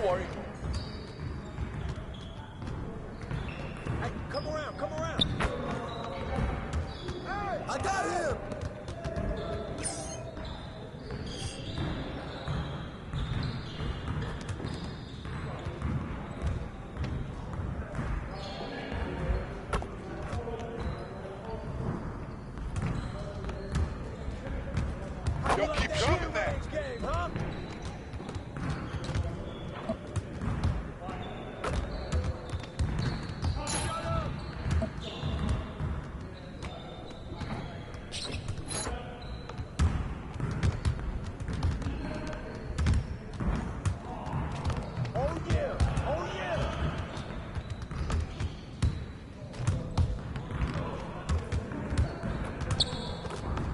worry. Hey, come around, come around. Hey, I got him. Yo, keep coming there. Game, huh? Oh yeah! Oh yeah!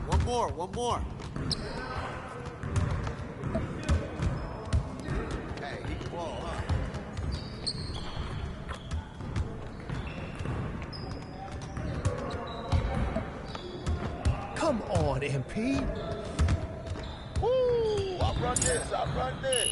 One more. Hey, he can ball, huh? Come on, MP. Woo! I run this, I run this.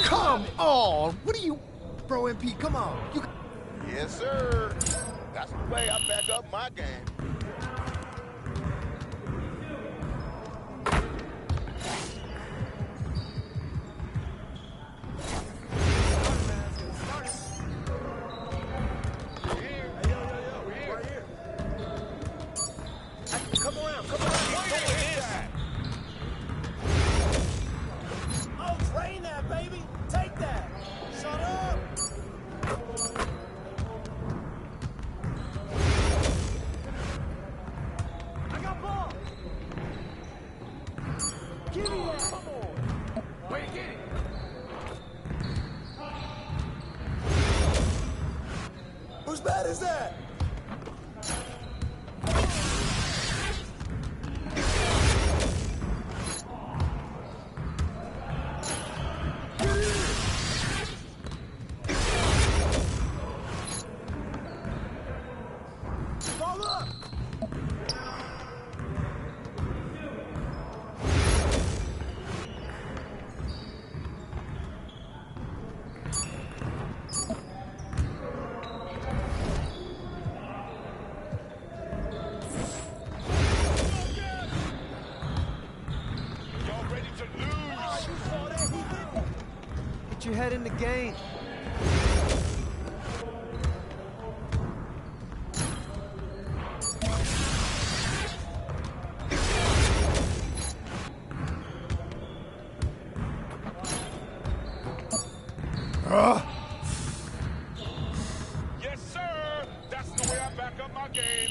Come on. What are you... Bro, MP, come on. You... Yes, sir. That's the way I back up my game. Come around. Oh, train that, baby. Take that. Shut up. I got ball. Give me that. Come on. Where you get it? Whose bat is that? Put your head in the game. Yes, sir. That's the way I back up my game.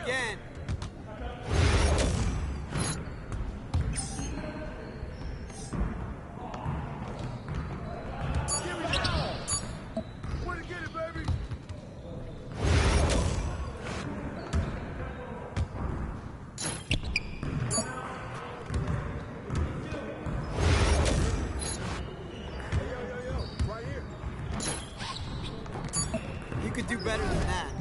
again. Give me that ball. Way to get it, baby. Yo, right here. You could do better than that.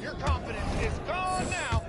Your confidence is gone now.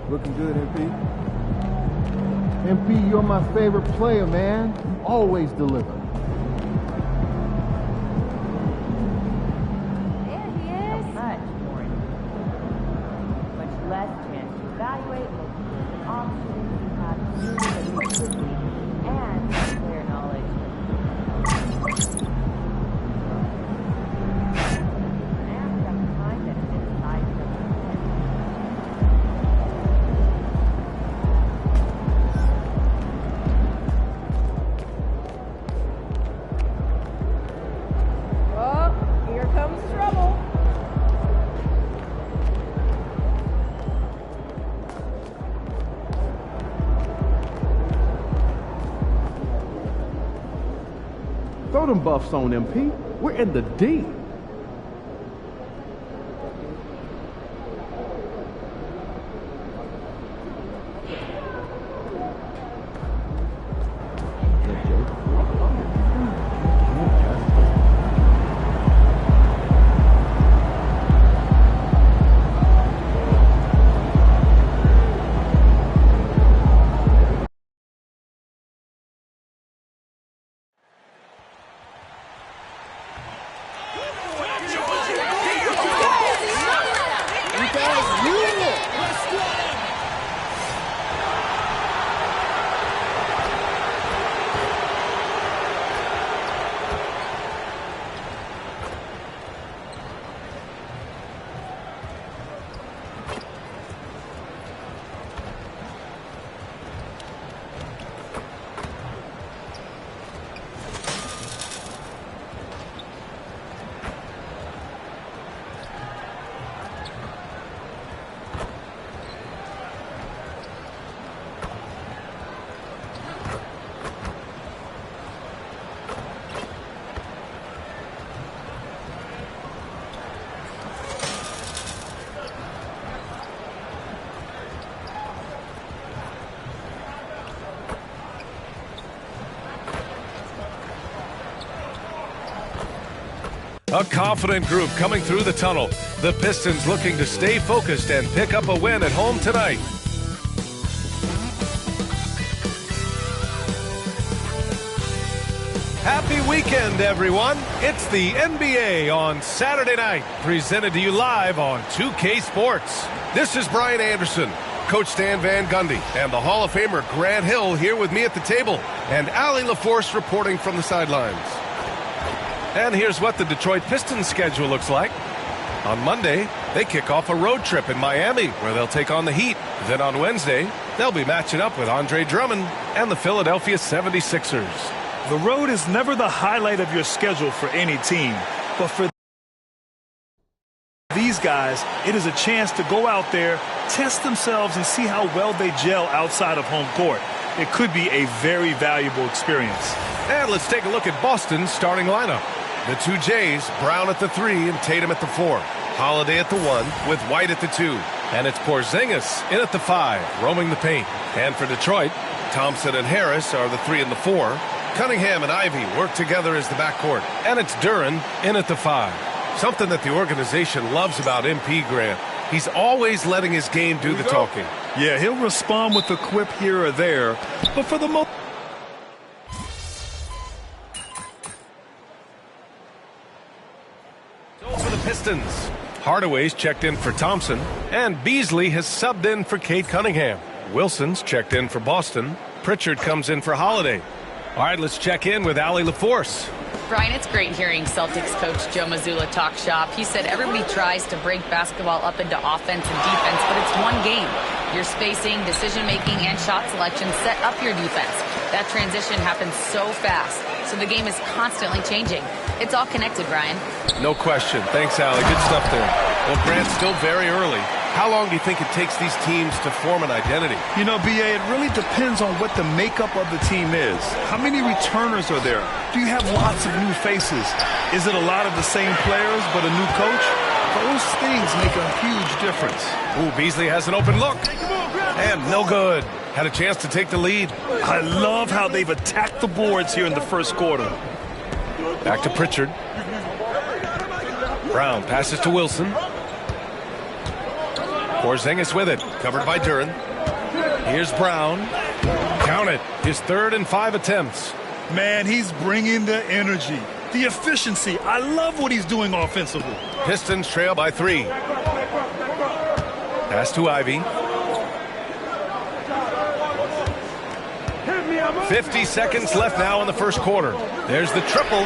Looking good, MP. MP, you're my favorite player, man. You always deliver. There he is. Much more. Much less chance to evaluate multiple options. You have creativity and player knowledge. And you have time benefits tied to the Oh, here comes trouble. Throw them buffs on, MP. We're in the D. A confident group coming through the tunnel. The Pistons looking to stay focused and pick up a win at home tonight. Happy weekend, everyone. It's the NBA on Saturday night, presented to you live on 2K Sports. This is Brian Anderson, Coach Stan Van Gundy, and the Hall of Famer Grant Hill here with me at the table, and Allie LaForce reporting from the sidelines. And here's what the Detroit Pistons schedule looks like. On Monday, they kick off a road trip in Miami, where they'll take on the Heat. Then on Wednesday, they'll be matching up with Andre Drummond and the Philadelphia 76ers. The road is never the highlight of your schedule for any team, but for these guys, it is a chance to go out there, test themselves, and see how well they gel outside of home court. It could be a very valuable experience. And let's take a look at Boston's starting lineup. The two Jays, Brown at the 3 and Tatum at the 4. Holiday at the 1 with White at the 2. And it's Porzingis in at the 5, roaming the paint. And for Detroit, Thompson and Harris are the 3 and the 4. Cunningham and Ivy work together as the backcourt. And it's Duren in at the 5. Something that the organization loves about MP, Grant. He's always letting his game do the talking. Yeah, he'll respond with a quip here or there, but for the most... So for the Pistons, Hardaway's checked in for Thompson, and Beasley has subbed in for Cade Cunningham. Wilson's checked in for Boston. Pritchard comes in for Holiday. All right, let's check in with Allie LaForce. Brian, it's great hearing Celtics coach Joe Mazzulla talk shop. He said everybody tries to break basketball up into offense and defense, but it's one game. Your spacing, decision-making, and shot selection set up your defense. That transition happens so fast, so the game is constantly changing. It's all connected, Brian. No question. Thanks, Allie. Good stuff there. Well, Grant, still very early. How long do you think it takes these teams to form an identity? You know, B.A., it really depends on what the makeup of the team is. How many returners are there? Do you have lots of new faces? Is it a lot of the same players but a new coach? Those things make a huge difference. Ooh, Beasley has an open look. And no good. Had a chance to take the lead. I love how they've attacked the boards here in the first quarter. Back to Pritchard. Brown passes to Wilson. Porzingis with it, covered by Duren. Here's Brown. Count it, his 3rd and 5 attempts. Man, he's bringing the energy, the efficiency. I love what he's doing offensively. Pistons trail by 3. Pass to Ivy. 50 seconds left now in the first quarter. There's the triple.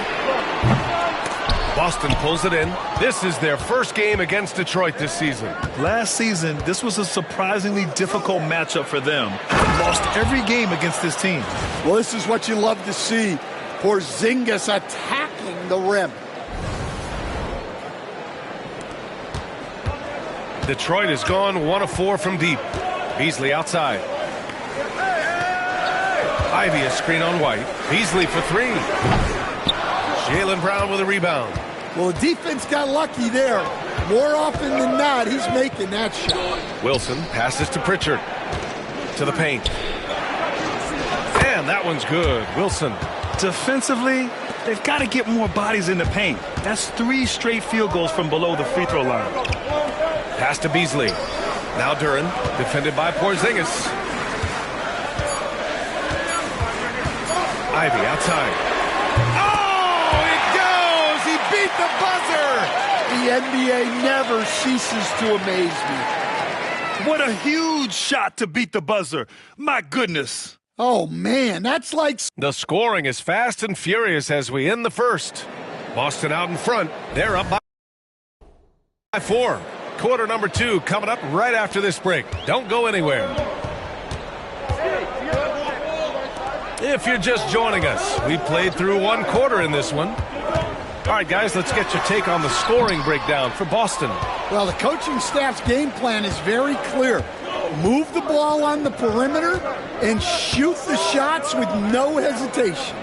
Boston pulls it in. This is their first game against Detroit this season. Last season, this was a surprisingly difficult matchup for them. Lost every game against this team. Well, this is what you love to see. Porzingis attacking the rim. Detroit has gone 1 of 4 from deep. Beasley outside. Ivy a screen on White. Beasley for 3. Jaylen Brown with a rebound. Well, the defense got lucky there. More often than not, he's making that shot. Wilson passes to Pritchard. To the paint. And that one's good. Wilson. Defensively, they've got to get more bodies in the paint. That's 3 straight field goals from below the free throw line. Pass to Beasley. Now Duren, defended by Porzingis. Ivy outside. Beat the buzzer! The NBA never ceases to amaze me. What a huge shot to beat the buzzer. My goodness. Oh, man, that's like... The scoring is fast and furious as we end the first. Boston out in front. They're up by 4. Quarter number 2 coming up right after this break. Don't go anywhere. If you're just joining us, we played through 1 quarter in this one. All right, guys, let's get your take on the scoring breakdown for Boston. Well, the coaching staff's game plan is very clear. Move the ball on the perimeter and shoot the shots with no hesitation.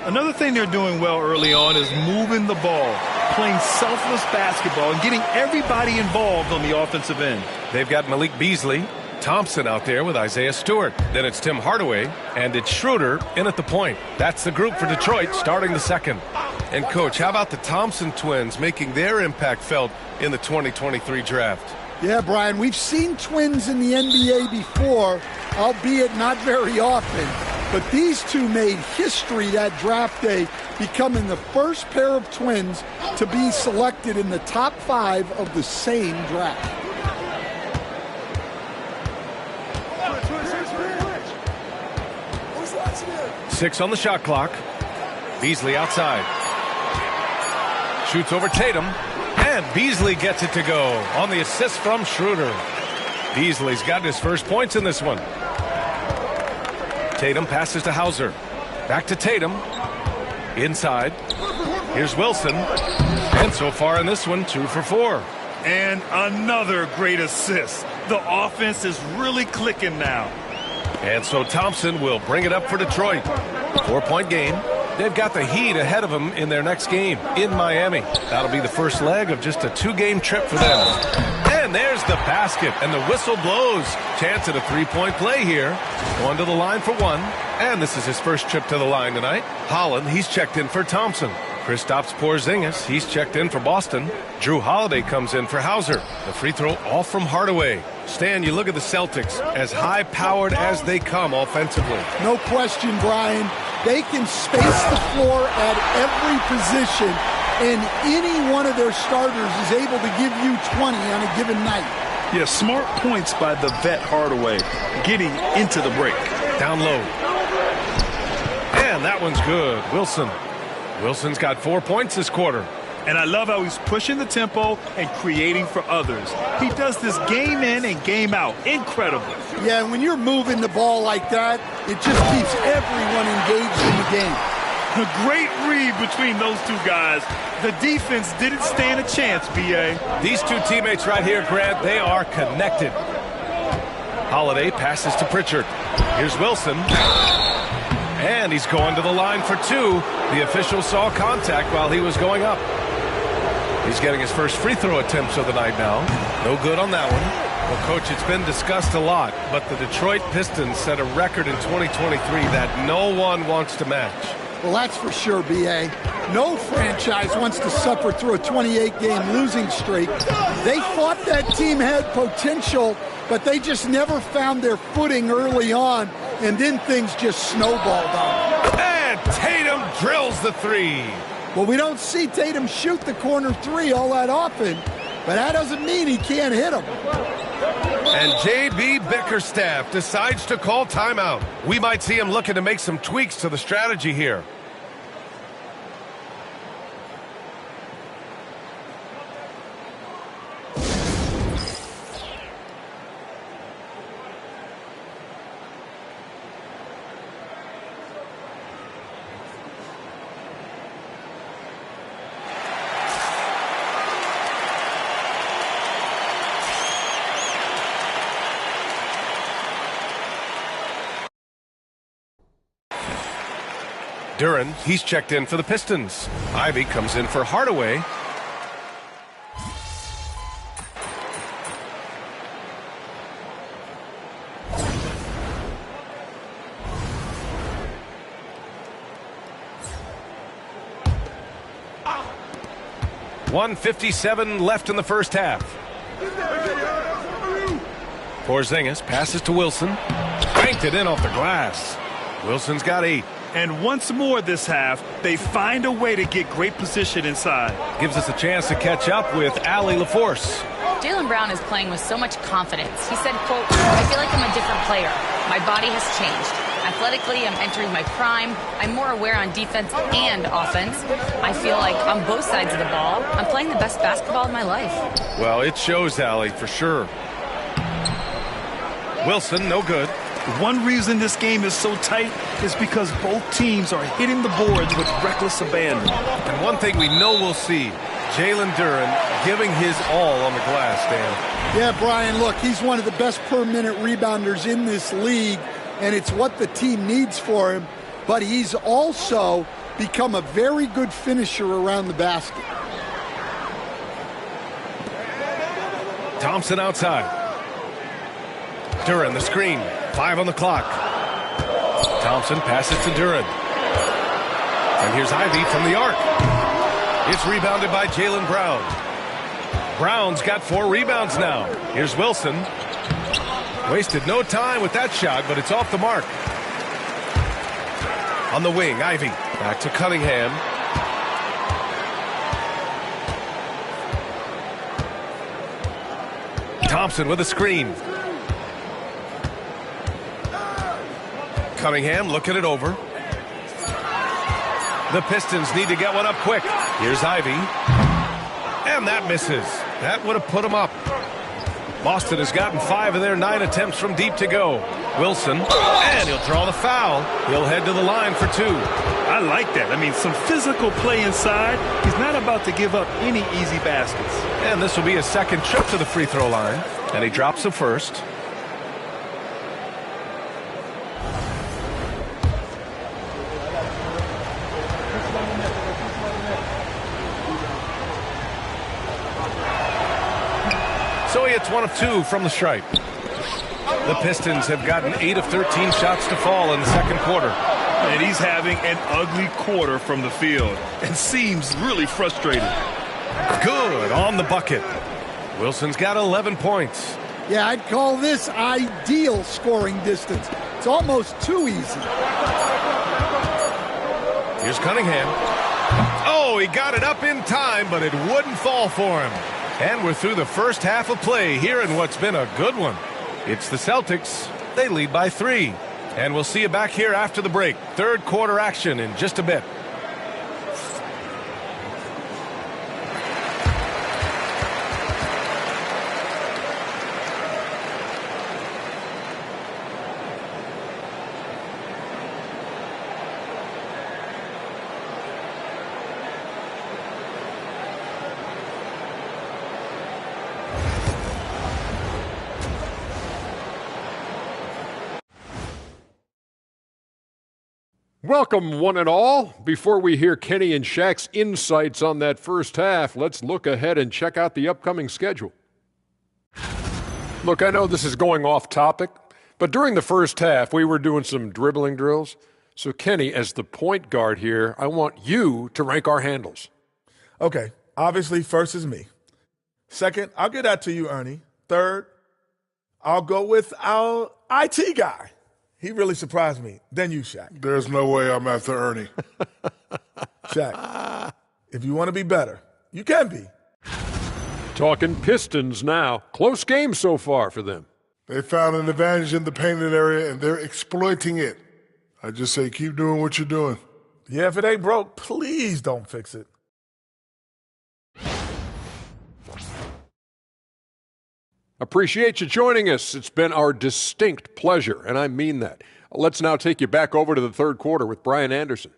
Another thing they're doing well early on is moving the ball, playing selfless basketball, and getting everybody involved on the offensive end. They've got Malik Beasley, Thompson out there with Isaiah Stewart. Then it's Tim Hardaway, and it's Schroeder in at the point. That's the group for Detroit starting the second. And, Coach, how about the Thompson twins making their impact felt in the 2023 draft? Yeah, Brian, we've seen twins in the NBA before, albeit not very often. But these two made history that draft day, becoming the first pair of twins to be selected in the top 5 of the same draft. Six on the shot clock. Beasley outside. Shoots over Tatum. And Beasley gets it to go on the assist from Schroeder. Beasley's gotten his first points in this one. Tatum passes to Hauser. Back to Tatum. Inside. Here's Wilson. And so far in this one, 2 for 4. And another great assist. The offense is really clicking now. And so Thompson will bring it up for Detroit. 4-point game. They've got the Heat ahead of them in their next game in Miami. That'll be the first leg of just a 2-game trip for them. And And there's the basket, and the whistle blows. Chance at a three-point play here. Going to the line for one. And this is his first trip to the line tonight. Holland, he's checked in for Thompson. Kristaps Porzingis, he's checked in for Boston. Drew Holiday comes in for Hauser. The free throw all from Hardaway. Stan, you look at the Celtics, as high-powered as they come offensively. No question, Brian. They can space the floor at every position, and any one of their starters is able to give you 20 on a given night. Yeah, smart points by the vet Hardaway, getting into the break. Down low. And that one's good. Wilson's got 4 points this quarter. And I love how he's pushing the tempo and creating for others. He does this game in and game out. Incredible. Yeah, and when you're moving the ball like that, it just keeps everyone engaged in the game. A great read between those two guys. The defense didn't stand a chance, B.A. These two teammates right here, Grant, they are connected. Holiday passes to Pritchard. Here's Wilson. And he's going to the line for two. The official saw contact while he was going up. He's getting his first free throw attempts of the night now. No good on that one. Well, Coach, it's been discussed a lot, but the Detroit Pistons set a record in 2023 that no one wants to match. Well, that's for sure, B.A. No franchise wants to suffer through a 28-game losing streak. They thought that team had potential, but they just never found their footing early on, and then things just snowballed on them. And Tatum drills the three. Well, we don't see Tatum shoot the corner three all that often, but that doesn't mean he can't hit them. And J.B. Bickerstaff decides to call timeout. We might see him looking to make some tweaks to the strategy here. Duren, he's checked in for the Pistons. Ivy comes in for Hardaway. .157 left in the first half. Porzingis passes to Wilson. Banked it in off the glass. Wilson's got 8. And once more this half, they find a way to get great position inside. Gives us a chance to catch up with Allie LaForce. Jaylen Brown is playing with so much confidence. He said, quote, "I feel like I'm a different player. My body has changed. Athletically, I'm entering my prime. I'm more aware on defense and offense. I feel like on both sides of the ball, I'm playing the best basketball of my life." Well, it shows, Allie, for sure. Wilson, no good. One reason this game is so tight is because both teams are hitting the boards with reckless abandon. And one thing we know we'll see, Jalen Duren giving his all on the glass, Dan. Yeah, Brian, look, he's one of the best per-minute rebounders in this league, and it's what the team needs for him, but he's also become a very good finisher around the basket. Thompson outside. Duren, the screen. 5 on the clock. Thompson passes to Duren. And here's Ivy from the arc. It's rebounded by Jaylen Brown. Brown's got 4 rebounds now. Here's Wilson. Wasted no time with that shot, but it's off the mark. On the wing, Ivy. Back to Cunningham. Thompson with a screen. Cunningham looking it over. The Pistons need to get one up quick. Here's Ivy. And that misses. That would have put them up. Boston has gotten 5 of their 9 attempts from deep to go. Wilson, and he'll draw the foul. He'll head to the line for 2. I like that. I mean, some physical play inside. He's not about to give up any easy baskets. And this will be his second trip to the free throw line. And he drops the first. So so he hits one of two from the stripe. The Pistons have gotten 8 of 13 shots to fall in the second quarter. And he's having an ugly quarter from the field and seems really frustrated. Good on the bucket. Wilson's got 11 points. Yeah, I'd call this ideal scoring distance. It's almost too easy. Here's Cunningham. Oh, he got it up in time, but it wouldn't fall for him. And we're through the first half of play here in what's been a good one. It's the Celtics. They lead by 3. And we'll see you back here after the break. Third quarter action in just a bit. Welcome, one and all. Before we hear Kenny and Shaq's insights on that first half, let's look ahead and check out the upcoming schedule. Look, I know this is going off topic, but during the first half, we were doing some dribbling drills. So, Kenny, as the point guard here, I want you to rank our handles. Okay, obviously, first is me. Second, I'll get that to you, Ernie. Third, I'll go with our IT guy. He really surprised me. Then you, Shaq. There's no way I'm after Ernie. Shaq, if you want to be better, you can be. Talking Pistons now. Close game so far for them. They found an advantage in the painted area, and they're exploiting it. I just say keep doing what you're doing. Yeah, if it ain't broke, please don't fix it. Appreciate you joining us. It's been our distinct pleasure, and I mean that. Let's now take you back over to the third quarter with Brian Anderson.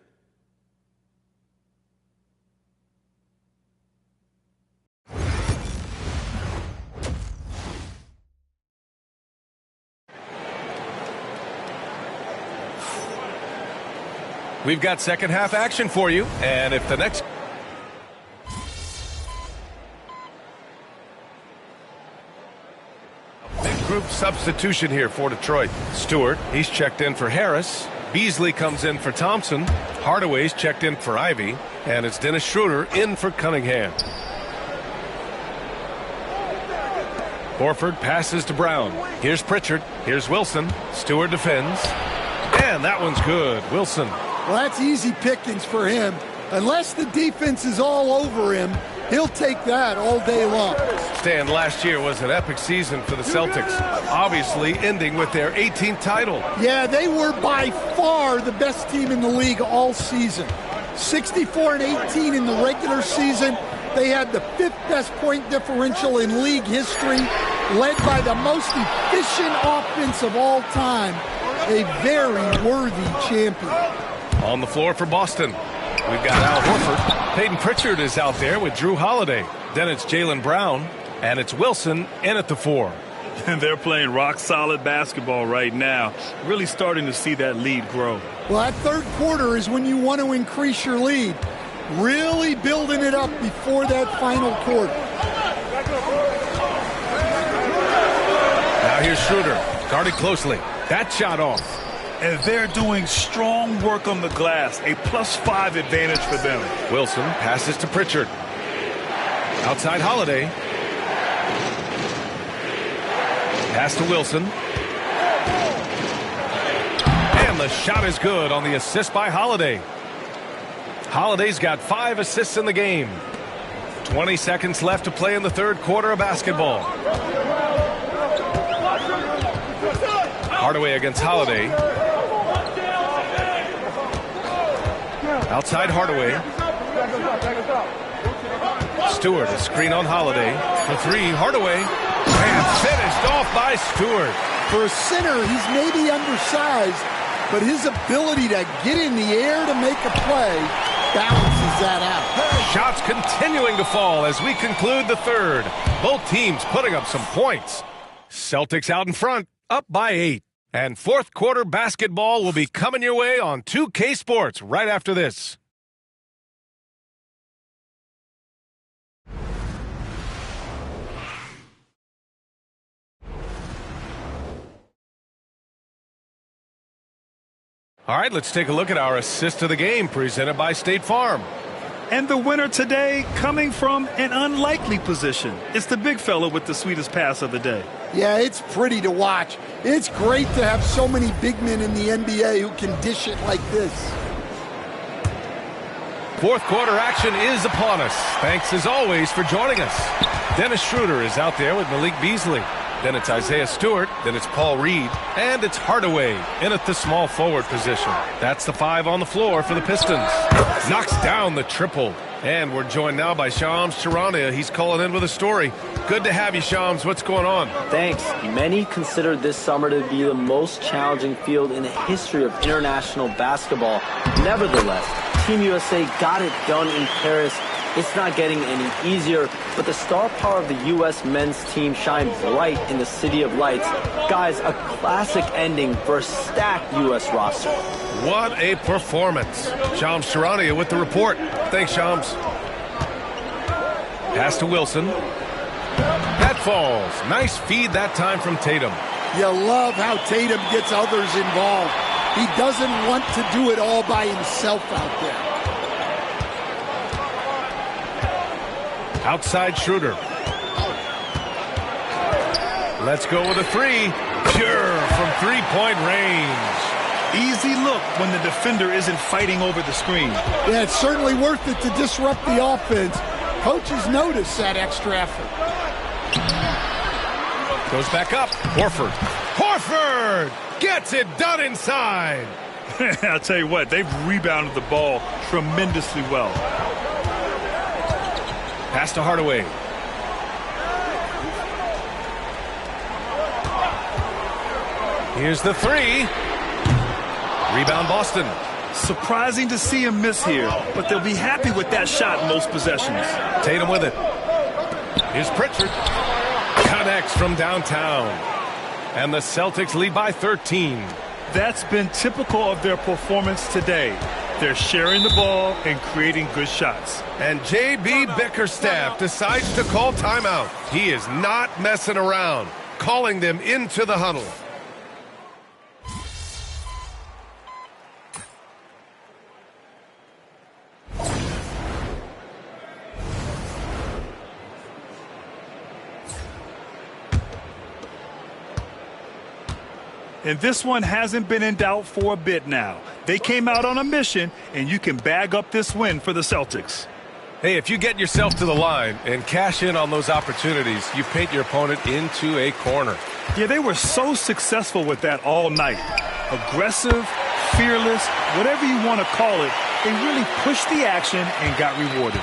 We've got second half action for you, and if the next... Group substitution here for Detroit. Stewart, he's checked in for Harris. Beasley comes in for Thompson. Hardaway's checked in for Ivy. And it's Dennis Schroeder in for Cunningham. Horford passes to Brown. Here's Pritchard. Here's Wilson. Stewart defends. And that one's good. Wilson. Well, that's easy pickings for him. Unless the defense is all over him, he'll take that all day long. Stan, last year was an epic season for the Celtics, obviously ending with their 18th title. Yeah, they were by far the best team in the league all season. 64-18 in the regular season. They had the 5th best point differential in league history, led by the most efficient offense of all time. A very worthy champion. On the floor for Boston, we've got Al Horford. Peyton Pritchard is out there with Drew Holiday. Then it's Jaylen Brown, and it's Wilson in at the 4. And they're playing rock-solid basketball right now, really starting to see that lead grow. Well, that third quarter is when you want to increase your lead. Really building it up before that final quarter. Now here's Schroeder, guarded closely. That shot off. And they're doing strong work on the glass, a +5 advantage for them. Wilson passes to Pritchard. Outside Holiday. Pass to Wilson. And the shot is good on the assist by Holiday. Holiday's got 5 assists in the game. 20 seconds left to play in the third quarter of basketball. Hardaway against Holiday. Outside Hardaway. Stewart, a screen on Holiday. For 3, Hardaway. And finished off by Stewart. For a center, he's maybe undersized, but his ability to get in the air to make a play balances that out. Shots continuing to fall as we conclude the third. Both teams putting up some points. Celtics out in front, up by 8. And fourth quarter basketball will be coming your way on 2K Sports right after this. All right, let's take a look at our assist of the game presented by State Farm. And the winner today coming from an unlikely position. It's the big fella with the sweetest pass of the day. Yeah, it's pretty to watch. It's great to have so many big men in the NBA who can dish it like this. Fourth quarter action is upon us. Thanks as always for joining us. Dennis Schroeder is out there with Malik Beasley. Then it's Isaiah Stewart. Then it's Paul Reed. And it's Hardaway in at the small forward position. That's the 5 on the floor for the Pistons. Knocks down the triple. And we're joined now by Shams Charania. He's calling in with a story. Good to have you, Shams. What's going on? Thanks. Many consider this summer to be the most challenging field in the history of international basketball. Nevertheless, Team USA got it done in Paris. It's not getting any easier, but the star power of the U.S. men's team shined bright in the City of Lights. Guys, a classic ending for a stacked U.S. roster. What a performance. Shams Charania with the report. Thanks, Shams. Pass to Wilson. That falls. Nice feed that time from Tatum. You love how Tatum gets others involved. He doesn't want to do it all by himself out there. Outside Schroeder. Let's go with a 3. Pure from three-point range. Easy look when the defender isn't fighting over the screen. Yeah, it's certainly worth it to disrupt the offense. Coaches notice that extra effort. Goes back up. Horford. Horford gets it done inside. I'll tell you what, they've rebounded the ball tremendously well. Pass to Hardaway. Here's the 3. Rebound Boston. Surprising to see him miss here, but they'll be happy with that shot in most possessions. Tatum with it. Here's Pritchard. Connects from downtown. And the Celtics lead by 13. That's been typical of their performance today. They're sharing the ball and creating good shots. And J.B. Bickerstaff decides to call timeout. He is not messing around, calling them into the huddle. And this one hasn't been in doubt for a bit now. They came out on a mission, and you can bag up this win for the Celtics. Hey, if you get yourself to the line and cash in on those opportunities, you paint your opponent into a corner. Yeah, they were so successful with that all night. Aggressive, fearless, whatever you want to call it, they really pushed the action and got rewarded.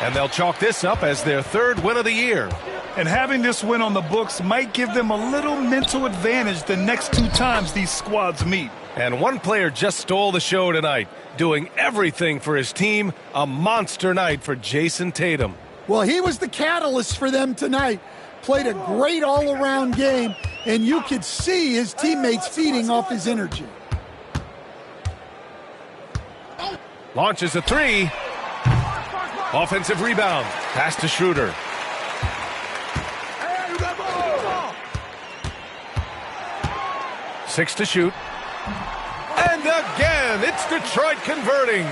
And they'll chalk this up as their 3rd win of the year. And having this win on the books might give them a little mental advantage the next 2 times these squads meet. And one player just stole the show tonight, doing everything for his team. A monster night for Jason Tatum. Well, he was the catalyst for them tonight. Played a great all-around game, and you could see his teammates feeding off his energy. Launches a 3. Offensive rebound. Pass to Schroeder. Six to shoot. And again, it's Detroit converting.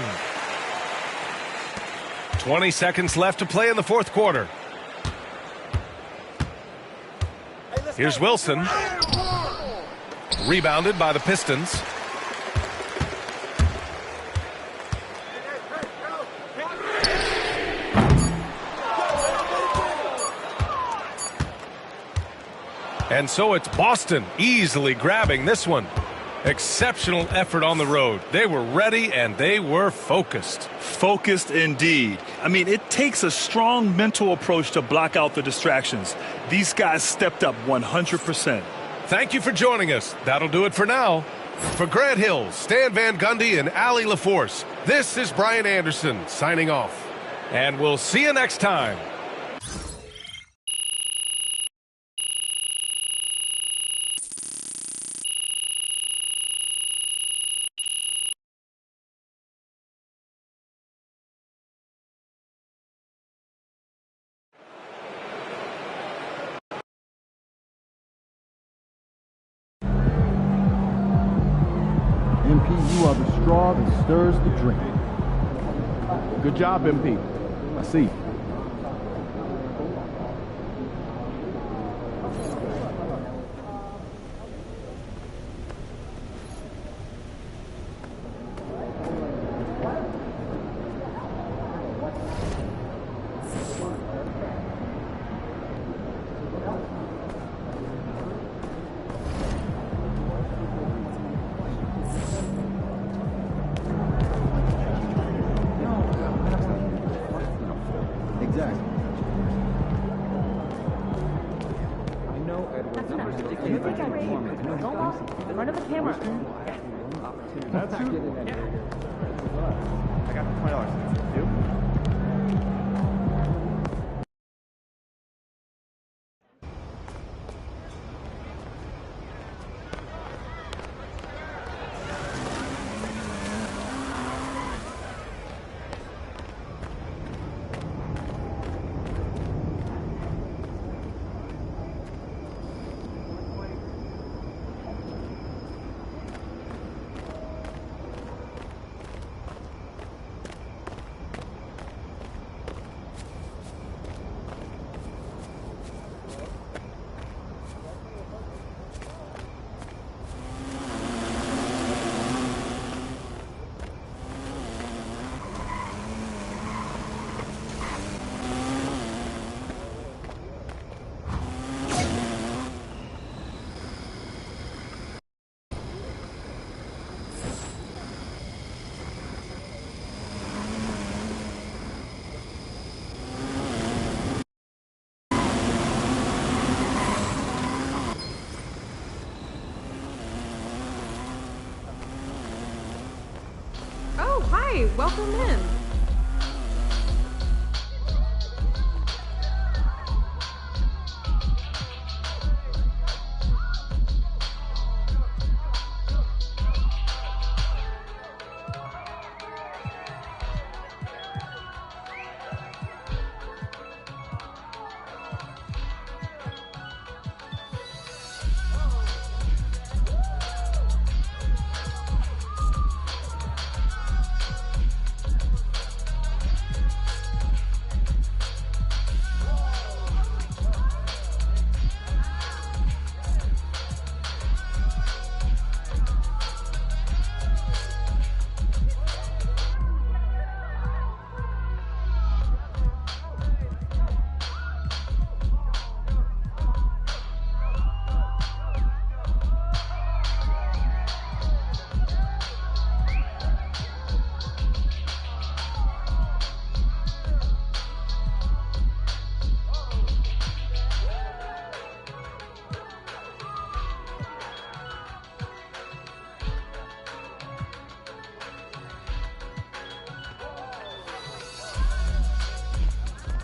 20 seconds left to play in the 4th quarter. Here's Wilson. Rebounded by the Pistons. And so it's Boston easily grabbing this one. Exceptional effort on the road. They were ready and they were focused. Focused indeed. I mean, it takes a strong mental approach to block out the distractions. These guys stepped up 100%. Thank you for joining us. That'll do it for now. For Grant Hill, Stan Van Gundy, and Allie LaForce, this is Brian Anderson signing off. And we'll see you next time. MP, you are the straw that stirs the drink. Good job, MP. I see. Oh, hi, welcome in.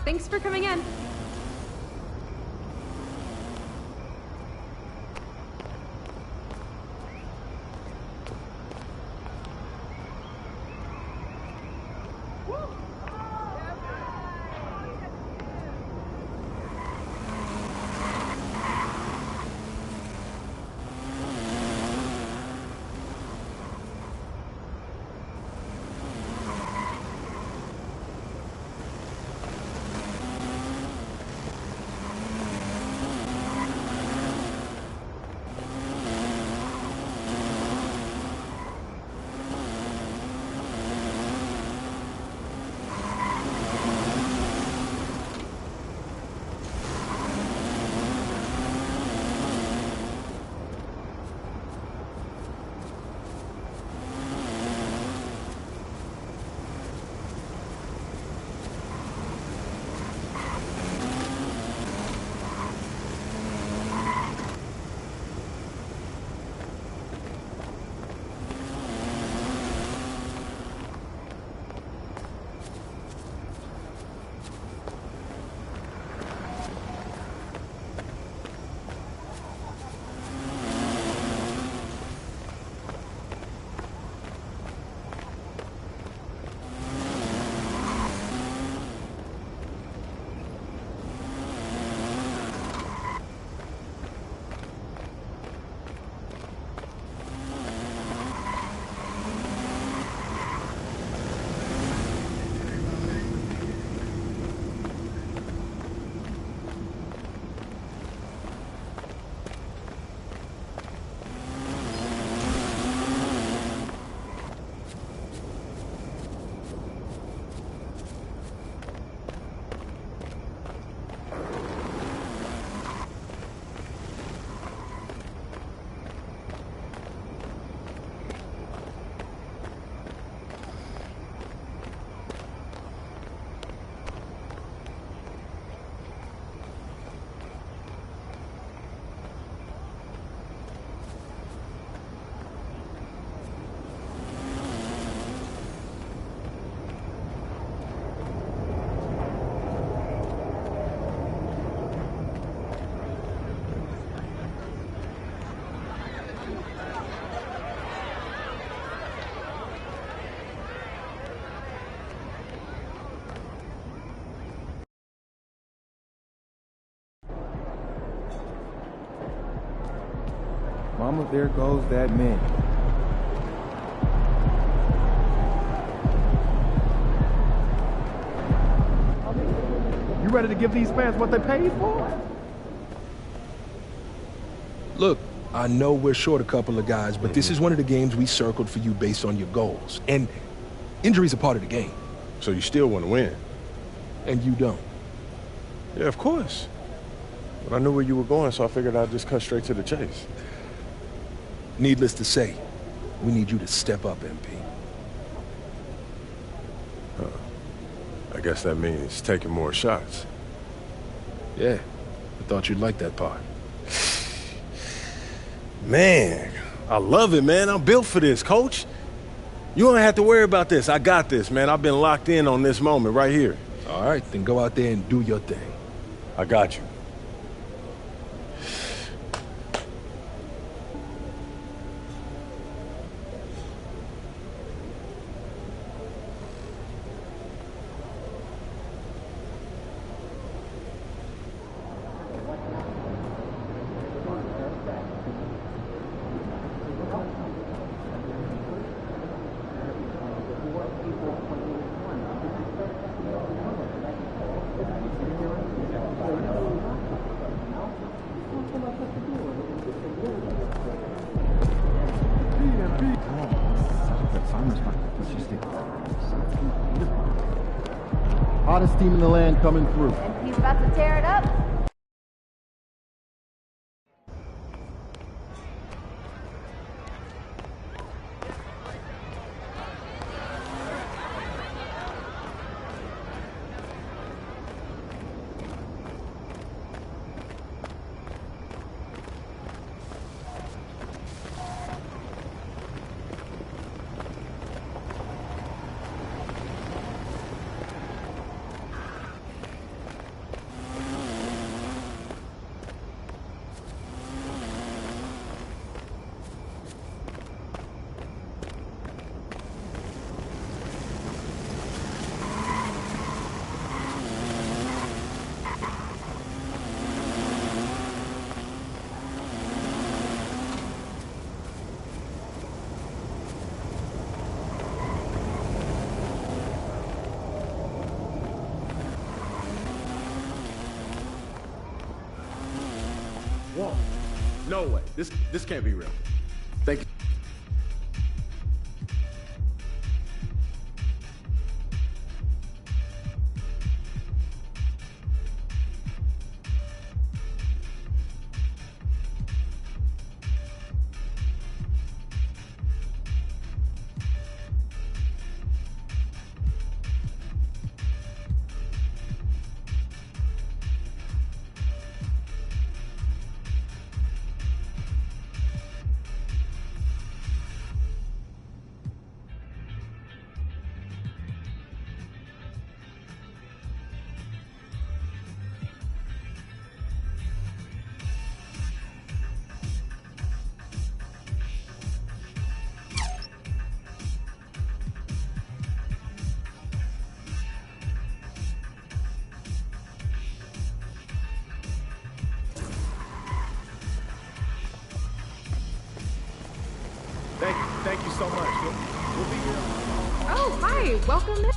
Thanks for coming in. Mama, there goes that man. You ready to give these fans what they paid for? Look, I know we're short a couple of guys, but this is one of the games we circled for you based on your goals. And injuries are part of the game. So you still want to win? And you don't? Yeah, of course. But I knew where you were going, so I figured I'd just cut straight to the chase. Needless to say, we need you to step up, MP. I guess that means taking more shots. Yeah, I thought you'd like that part. Man, I love it, man. I'm built for this, Coach. You don't have to worry about this. I got this, man. I've been locked in on this moment right here. All right, then go out there and do your thing. I got you. Hottest team in the land coming through. And he's about to tear it up. Whoa. No way. This can't be real. Thank you. Thank you so much. We'll be here. Oh, hi. Welcome in.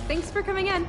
Thanks for coming in.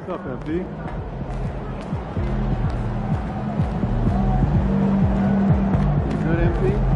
What's up, MP? You good, MP?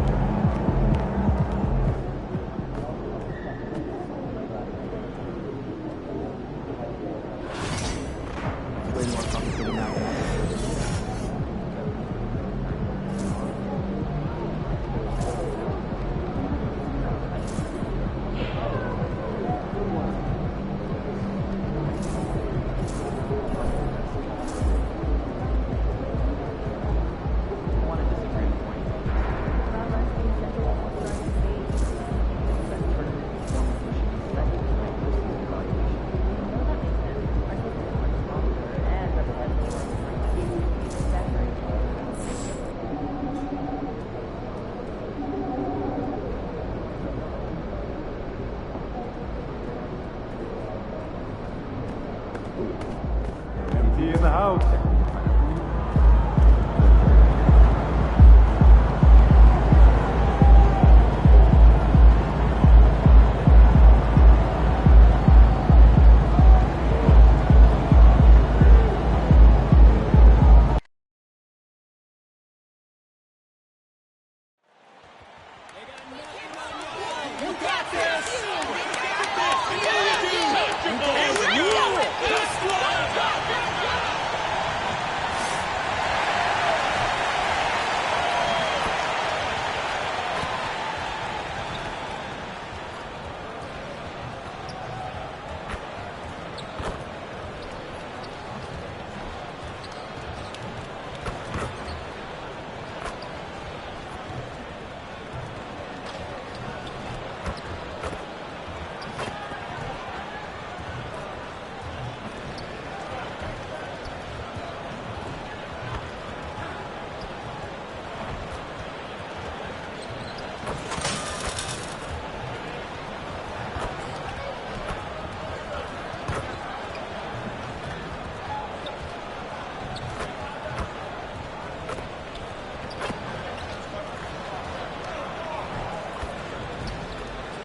In the house.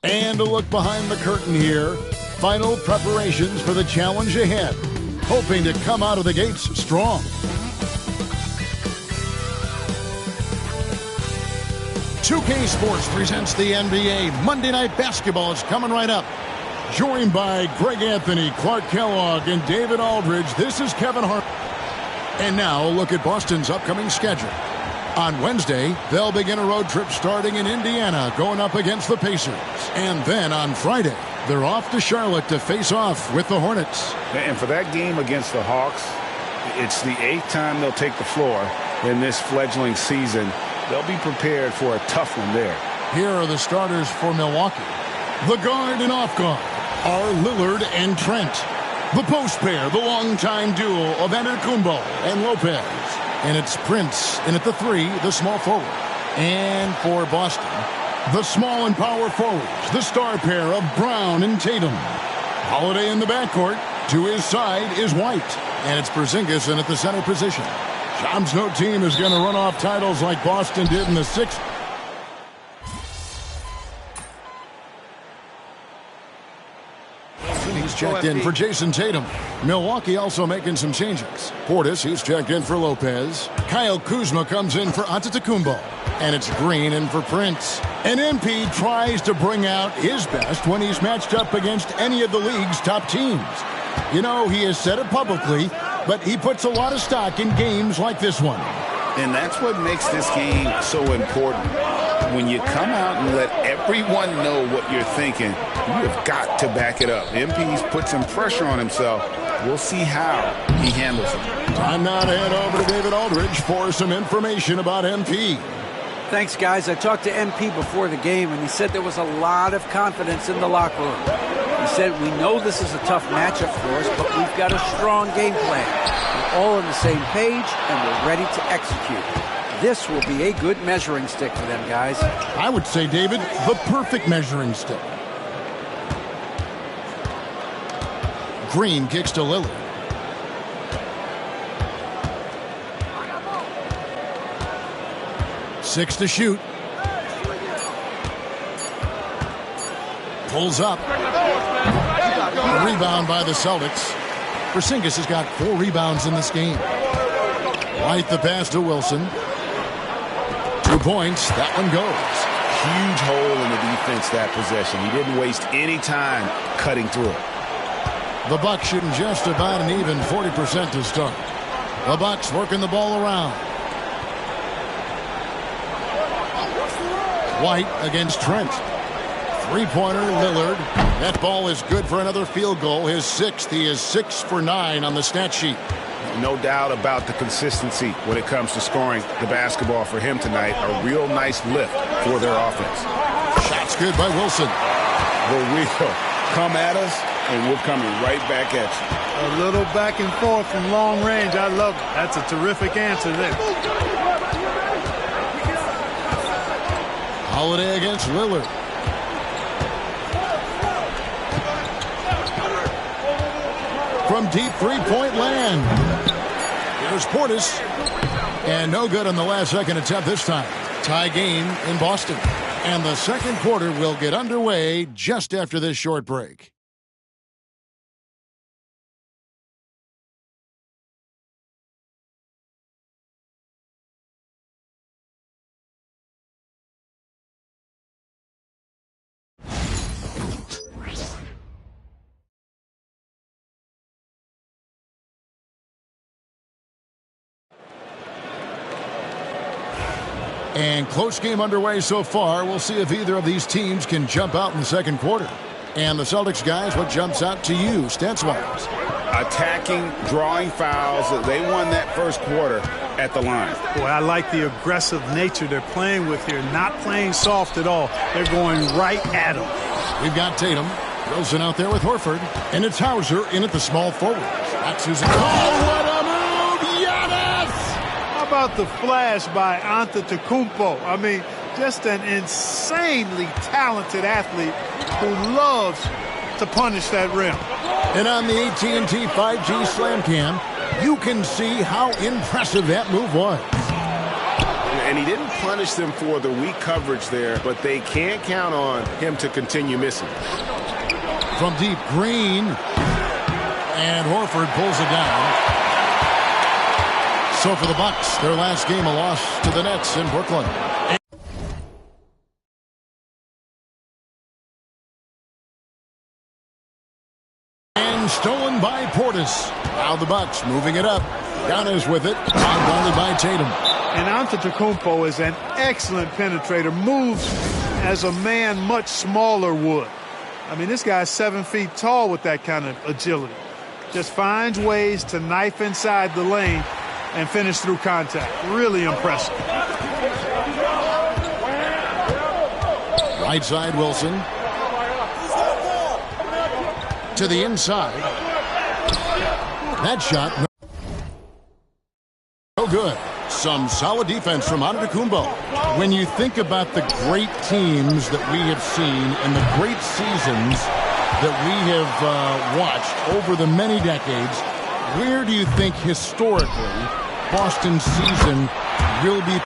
And a look behind the curtain here. Final preparations for the challenge ahead. Hoping to come out of the gates strong. "2K Sports presents the NBA. Monday Night Basketball is coming right up. Joined by Greg Anthony, Clark Kellogg, and David Aldridge, this is Kevin Hart. And now a look at Boston's upcoming schedule. On Wednesday, they'll begin a road trip starting in Indiana, going up against the Pacers. And then on Friday, they're off to Charlotte to face off with the Hornets. And for that game against the Hawks, it's the 8th time they'll take the floor in this fledgling season. They'll be prepared for a tough one there. Here are the starters for Milwaukee. The guard and off guard are Lillard and Trent. The post pair, the longtime duo of Antetokounmpo and Lopez. And it's Prince, and at the 3, the small forward. And for Boston, the small and power forwards, the star pair of Brown and Tatum. Holiday in the backcourt. To his side is White. And it's Porzingis in at the center position. Shams no team is going to run off titles like Boston did in the 6th. He's checked in for Jason Tatum. Milwaukee also making some changes. Portis, he's checked in for Lopez. Kyle Kuzma comes in for Antetokounmpo. And it's Green in for Prince. And MP tries to bring out his best when he's matched up against any of the league's top teams. You know, he has said it publicly, but he puts a lot of stock in games like this one. And that's what makes this game so important. When you come out and let everyone know what you're thinking, you have got to back it up. MP's put some pressure on himself. We'll see how he handles it. Time now to head over to David Aldridge for some information about MP. Thanks, guys. I talked to MP before the game, and he said there was a lot of confidence in the locker room. He said, we know this is a tough matchup for us, but we've got a strong game plan. We're all on the same page, and we're ready to execute. This will be a good measuring stick for them, guys. I would say, David, the perfect measuring stick. Green kicks to Lillard. Six to shoot. Pulls up. A rebound by the Celtics. Porzingis has got 4 rebounds in this game. White the pass to Wilson. 2 points. That one goes. Huge hole in the defense that possession. He didn't waste any time cutting through it. The Bucks shooting just about an even 40% to start. The Bucks working the ball around. White against Trent. 3-pointer, Lillard. That ball is good for another field goal. His 6th. He is 6 for 9 on the stat sheet. No doubt about the consistency when it comes to scoring the basketball for him tonight. A real nice lift for their offense. Shots good by Wilson. The wheel. Come at us, and we're coming right back at you. A little back and forth from long range. I love it. That's a terrific answer there. Holiday against Lillard. From deep 3-point land. Here's Portis. And no good on the last second attempt this time. Tie game in Boston. And the second quarter will get underway just after this short break. And close game underway so far. We'll see if either of these teams can jump out in the second quarter. And the Celtics guys, what jumps out to you, stats-wise? Attacking, drawing fouls. They won that first quarter at the line. Boy, I like the aggressive nature they're playing with here. Not playing soft at all. They're going right at them. We've got Tatum. Wilson out there with Horford. And it's Hauser in at the small forward. That's who's... Oh, what a move! Giannis! How about the flash by Antetokounmpo? I mean, just an insanely talented athlete who loves to punish that rim. And on the AT&T 5G Slam Cam, you can see how impressive that move was. And he didn't punish them for the weak coverage there, but they can't count on him to continue missing. From deep, Green. And Horford pulls it down. So for the Bucks, their last game, a loss to the Nets in Brooklyn. And stolen by Portis. Now the Bucks moving it up. Giannis with it. Rebounded by Tatum. And Antetokounmpo is an excellent penetrator. Moves as a man much smaller would. I mean, this guy's 7 feet tall with that kind of agility. Just finds ways to knife inside the lane and finish through contact. Really impressive. Right side, Wilson. To the inside. That shot, no good. Some solid defense from Antetokounmpo. When you think about the great teams that we have seen and the great seasons that we have watched over the many decades, where do you think historically Boston's season will be?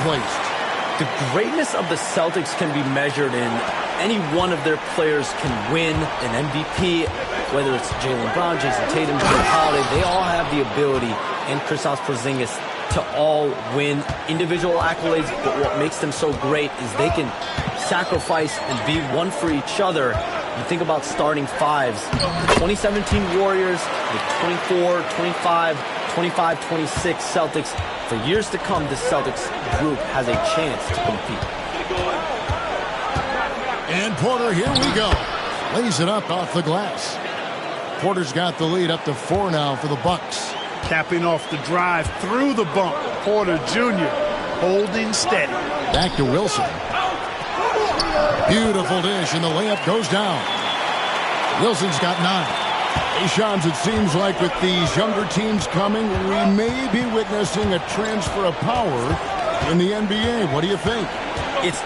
Placed. The greatness of the Celtics can be measured in any one of their players can win an MVP, whether it's Jaylen Brown, Jason Tatum, Jrue Holiday. They all have the ability, and Kristaps Porzingis, to all win individual accolades. But what makes them so great is they can sacrifice and be one for each other. You think about starting fives. The 2017 Warriors, the 24, 25, 25, 26 Celtics. For years to come, this Celtics group has a chance to compete. And Porter, here we go. Lays it up off the glass. Porter's got the lead up to 4 now for the Bucks. Capping off the drive through the bump. Porter Jr. holding steady. Back to Wilson. Beautiful dish, and the layup goes down. Wilson's got 9. Hey, Shams, it seems like with these younger teams coming, we may be witnessing a transfer of power in the NBA. What do you think? It's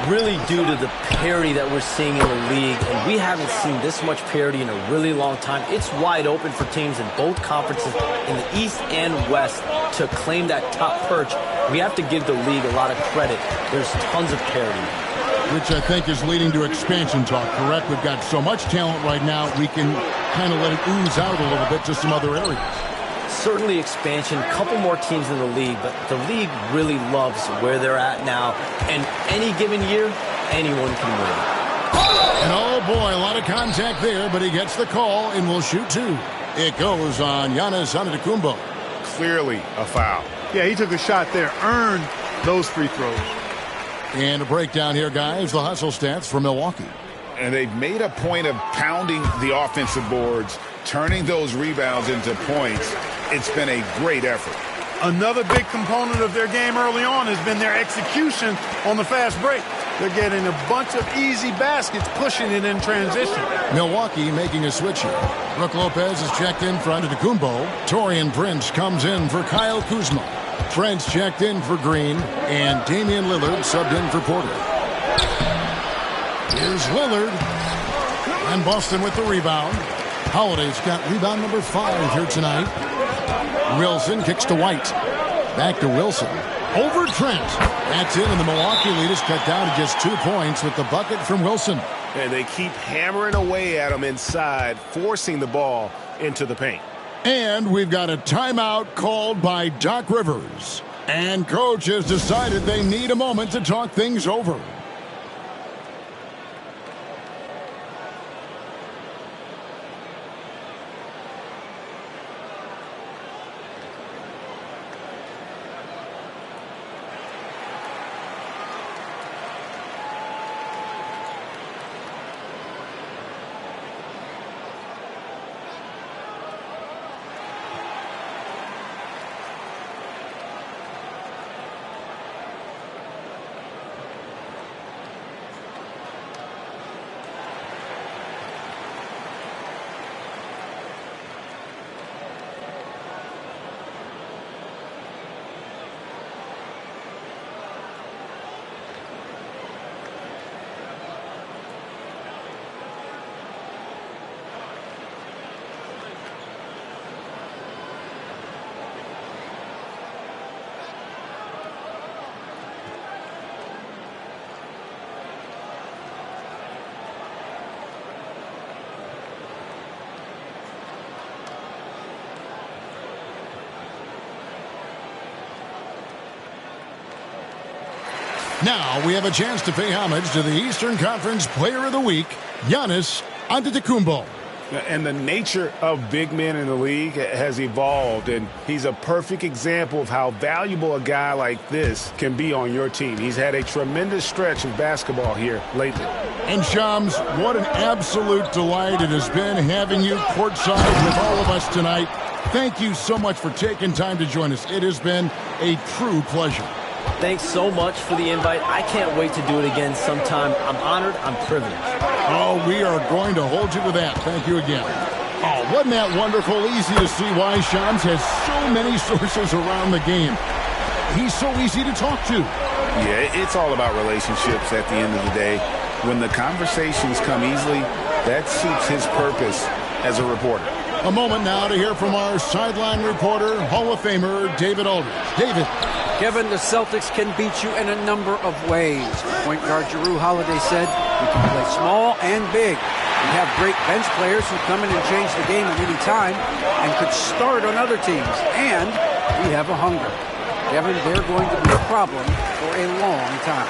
really due to the parity that we're seeing in the league, and we haven't seen this much parity in a really long time. It's wide open for teams in both conferences, in the East and West, to claim that top perch. We have to give the league a lot of credit. There's tons of parity. Which I think is leading to expansion talk, correct? We've got so much talent right now, we can kind of let it ooze out a little bit to some other areas. Certainly expansion, a couple more teams in the league, but the league really loves where they're at now. And any given year, anyone can win. And oh boy, a lot of contact there, but he gets the call and will shoot 2. It goes on Giannis Antetokounmpo. Clearly a foul. Yeah, he took a shot there, earned those free throws. And a breakdown here, guys, the hustle stats for Milwaukee. And they've made a point of pounding the offensive boards, turning those rebounds into points. It's been a great effort. Another big component of their game early on has been their execution on the fast break. They're getting a bunch of easy baskets, pushing it in transition. Milwaukee making a switch here. Brook Lopez is checked in for Antetokounmpo. Taurean Prince comes in for Kyle Kuzma. Prince checked in for Green, and Damian Lillard subbed in for Porter. Here's Lillard, and Boston with the rebound. Holiday's got rebound number 5 here tonight. Wilson kicks to White. Back to Wilson. Over Trent. That's it, and the Milwaukee lead is cut down to just 2 points with the bucket from Wilson. And they keep hammering away at him inside, forcing the ball into the paint. And we've got a timeout called by Doc Rivers. And Coach has decided they need a moment to talk things over. Now we have a chance to pay homage to the Eastern Conference Player of the Week, Giannis Antetokounmpo. And the nature of big men in the league has evolved, and he's a perfect example of how valuable a guy like this can be on your team. He's had a tremendous stretch of basketball here lately. And Shams, what an absolute delight it has been having you courtside with all of us tonight. Thank you so much for taking time to join us. It has been a true pleasure. Thanks so much for the invite. I can't wait to do it again sometime. I'm honored. I'm privileged. Oh, we are going to hold you to that. Thank you again. Oh, wasn't that wonderful? Easy to see why Shams has so many sources around the game. He's so easy to talk to. Yeah, it's all about relationships at the end of the day. When the conversations come easily, that suits his purpose as a reporter. A moment now to hear from our sideline reporter, Hall of Famer David Aldridge. David. Kevin, the Celtics can beat you in a number of ways. Point guard Jrue Holiday said, we can play small and big. We have great bench players who come in and change the game at any time and could start on other teams. And we have a hunger. Kevin, they're going to be a problem for a long time.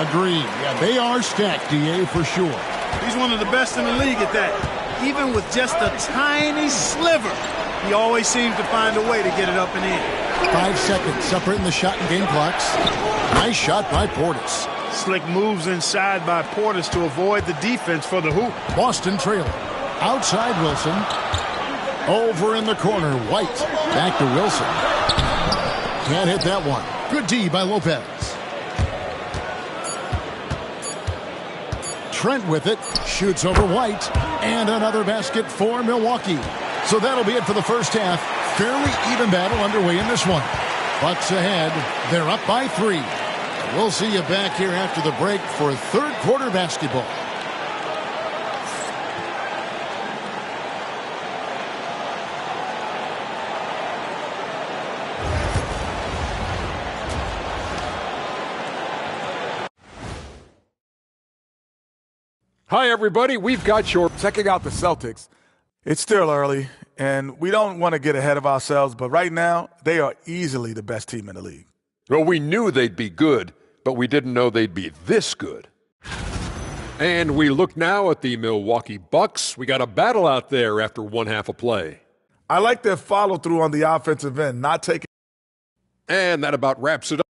Agreed. Yeah, they are stacked, DA, for sure. He's one of the best in the league at that. Even with just a tiny sliver, he always seems to find a way to get it up and in. 5 seconds separating the shot and game clocks. Nice shot by Portis. Slick moves inside by Portis to avoid the defense for the hoop. Boston trailing. Outside Wilson. Over in the corner, White. Back to Wilson. Can't hit that one. Good D by Lopez. Trent with it. Shoots over White. And another basket for Milwaukee. So that'll be it for the first half. Fairly even battle underway in this one. Bucks ahead. They're up by 3. We'll see you back here after the break for third quarter basketball. Hi, everybody. We've got your... Checking out the Celtics. It's still early, and we don't want to get ahead of ourselves, but right now, they are easily the best team in the league. Well, we knew they'd be good, but we didn't know they'd be this good. And we look now at the Milwaukee Bucks. We got a battle out there after one half of play. I like their follow-through on the offensive end, not taking... And that about wraps it up.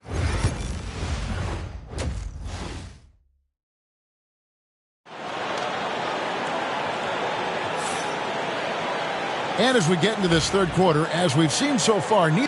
And as we get into this third quarter, as we've seen so far, some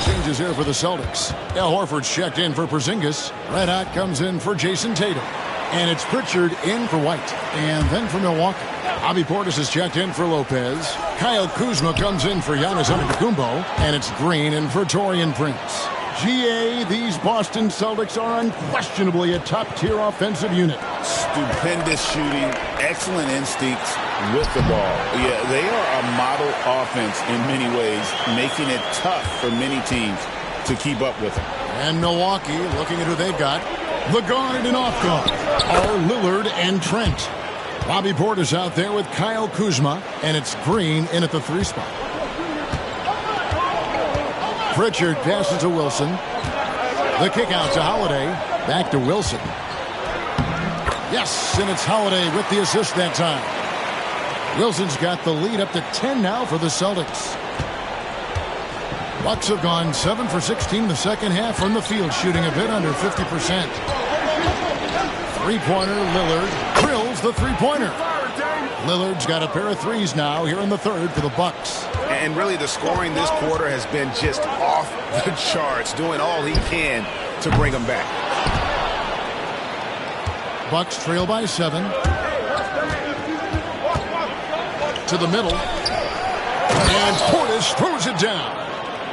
changes here for the Celtics. Al Horford's checked in for Porzingis. Red Hot comes in for Jason Tatum. And it's Pritchard in for White. And then for Milwaukee, Bobby Portis is checked in for Lopez. Kyle Kuzma comes in for Giannis Antetokounmpo. And it's Green in for Taurean Prince. GA, these Boston Celtics are unquestionably a top-tier offensive unit. Stupendous shooting, excellent instincts with the ball. Yeah, they are a model offense in many ways, making it tough for many teams to keep up with them. And Milwaukee, looking at who they've got, the guard and off guard are Lillard and Trent. Bobby Portis out there with Kyle Kuzma, and it's Green in at the 3 spot. Pritchard passes to Wilson. The kick out to Holiday. Back to Wilson. Yes, and it's Holiday with the assist that time. Wilson's got the lead up to 10 now for the Celtics. Bucks have gone 7 for 16 in the second half from the field, shooting a bit under 50%. Three-pointer, Lillard drills the three-pointer. Lillard's got a pair of threes now here in the third for the Bucks. And really the scoring this quarter has been just off the charts, doing all he can to bring them back. Bucks trail by 7. To the middle. And Portis throws it down.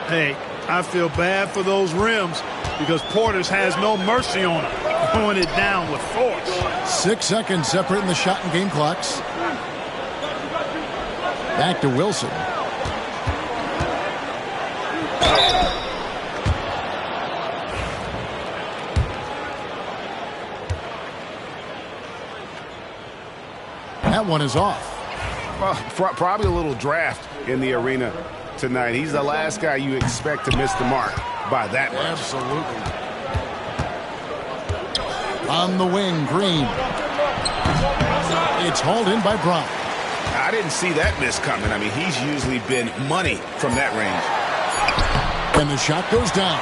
Hey, I feel bad for those rims because Portis has no mercy on him, throwing it down with force. 6 seconds separating the shot and game clocks. Back to Wilson. That one is off. Well, probably a little draft in the arena tonight. He's the last guy you expect to miss the mark by that much. Absolutely. On the wing, Green. It's hauled in by Brown. I didn't see that miss coming. I mean, he's usually been money from that range. And the shot goes down.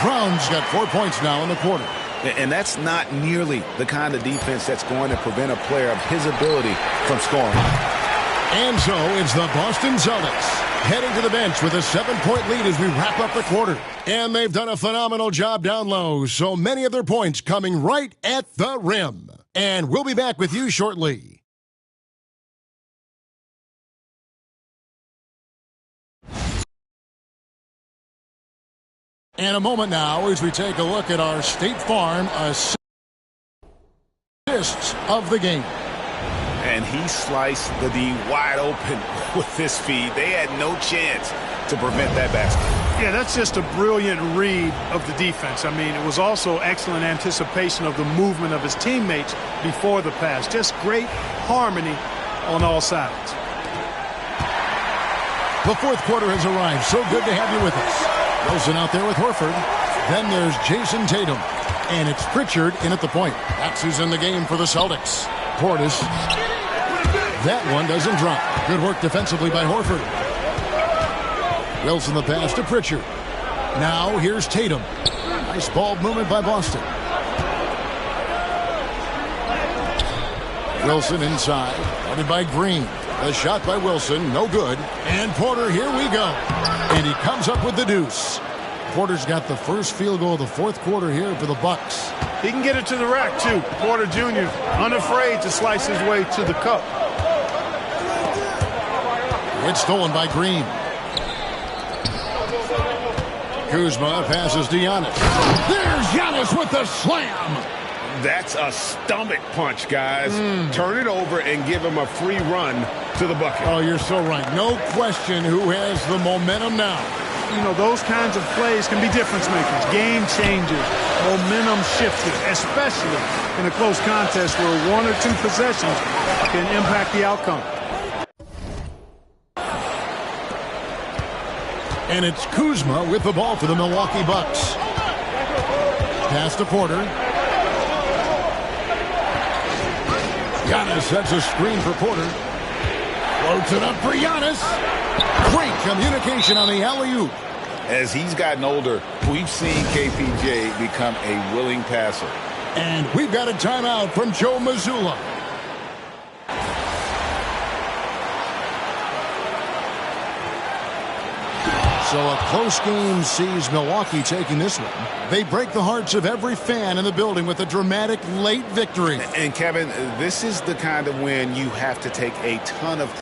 Brown's got 4 points now in the quarter. And that's not nearly the kind of defense that's going to prevent a player of his ability from scoring. And so it's the Boston Celtics heading to the bench with a 7-point lead as we wrap up the quarter. And they've done a phenomenal job down low, so many of their points coming right at the rim. And we'll be back with you shortly. And a moment now as we take a look at our State Farm assists of the game. And he sliced the D wide open with this feed. They had no chance to prevent that basket. Yeah, that's just a brilliant read of the defense. I mean, it was also excellent anticipation of the movement of his teammates before the pass. Just great harmony on all sides. The fourth quarter has arrived. So good to have you with us. Wilson out there with Horford. Then there's Jason Tatum. And it's Pritchard in at the point. That's who's in the game for the Celtics. Portis. That one doesn't drop. Good work defensively by Horford. Wilson the pass to Pritchard. Now here's Tatum. Nice ball movement by Boston. Wilson inside. Guarded by Green. The shot by Wilson, no good. And Porter, here we go. And he comes up with the deuce. Porter's got the first field goal of the fourth quarter here for the Bucks. He can get it to the rack, too. Porter Jr. unafraid to slice his way to the cup. It's stolen by Green. Kuzma passes to Giannis. There's Giannis with the slam. That's a stomach punch, guys. Turn it over and give him a free run to the bucket. Oh, you're so right. No question who has the momentum now. You know, those kinds of plays can be difference makers, game changers, momentum shifters, especially in a close contest where one or two possessions can impact the outcome. And it's Kuzma with the ball for the Milwaukee Bucks. Pass to Porter. Giannis sets a screen for Porter. Floats it up for Giannis. Great communication on the alley-oop. As he's gotten older, we've seen KPJ become a willing passer. And we've got a timeout from Joe Mazzulla. So a close game sees Milwaukee taking this one. They break the hearts of every fan in the building with a dramatic late victory. And Kevin, this is the kind of win you have to take a ton of...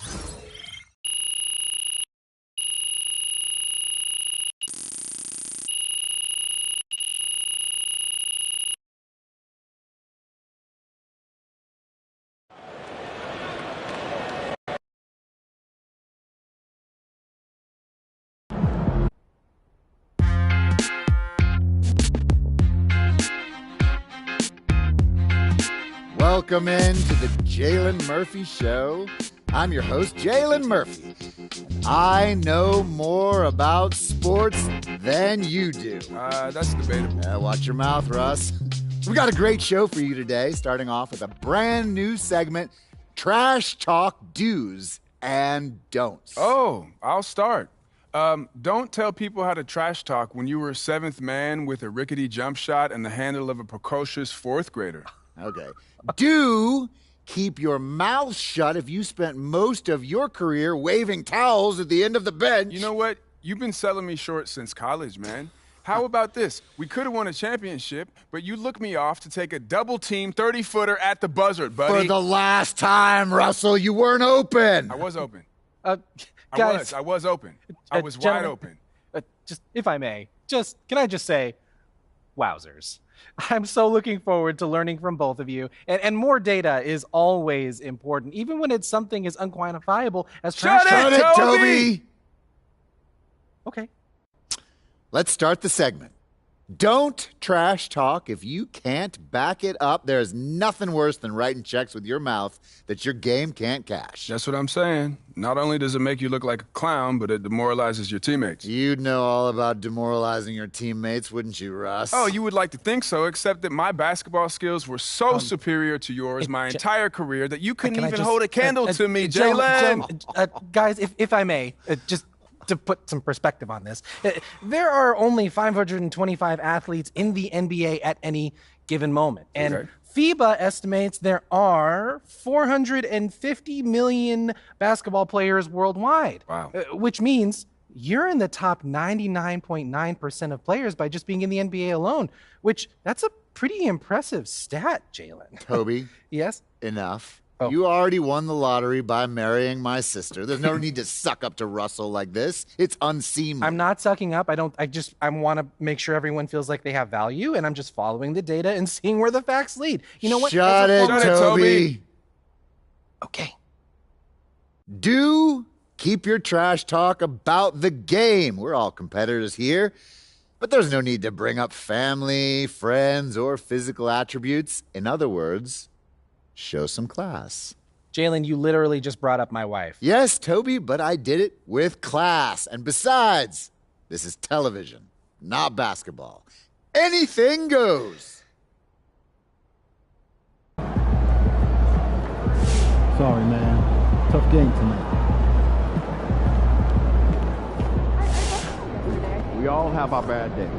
Welcome in to the Jalen Murphy Show. I'm your host, Jalen Murphy. I know more about sports than you do. That's debatable. Watch your mouth, Russ. We got a great show for you today, starting off with a brand new segment, Trash Talk Do's and Don'ts. Oh, I'll start. Don't tell people how to trash talk when you were a seventh man with a rickety jump shot and the handle of a precocious fourth grader. Okay. Do keep your mouth shut if you spent most of your career waving towels at the end of the bench. You know what? You've been selling me short since college, man. How about this? We could have won a championship, but you looked me off to take a double-team 30-footer at the buzzer, buddy. For the last time, Russell, you weren't open. I was open. Guys, I was open. I was wide open. Just, if I may, can I just say, wowzers. I'm so looking forward to learning from both of you. And more data is always important, even when it's something as unquantifiable as trash talk. Shut it, Toby! Okay. Let's start the segment. Don't trash talk if you can't back it up. There's nothing worse than writing checks with your mouth that your game can't cash. That's what I'm saying. Not only does it make you look like a clown, but it demoralizes your teammates. You'd know all about demoralizing your teammates, wouldn't you, Russ? Oh, you would like to think so, except that my basketball skills were so superior to yours my entire career that you couldn't even hold a candle to me, Jalen. Guys, if I may, just to put some perspective on this, there are only 525 athletes in the NBA at any given moment. And FIBA estimates there are 450 million basketball players worldwide. Wow. Which means you're in the top 99.9% of players by just being in the NBA alone, which that's a pretty impressive stat, Jalen. Toby. Yes? Enough. Oh. You already won the lottery by marrying my sister. There's no need to suck up to Russell like this. It's unseemly. I'm not sucking up. I want to make sure everyone feels like they have value, and I'm just following the data and seeing where the facts lead. You know what? Shut it, Toby. Okay. Do keep your trash talk about the game. We're all competitors here, but there's no need to bring up family, friends, or physical attributes. In other words, show some class. Jalen, you literally just brought up my wife. Yes, Toby, but I did it with class. And besides, this is television, not basketball. Anything goes. Sorry, man. Tough game tonight. We all have our bad days.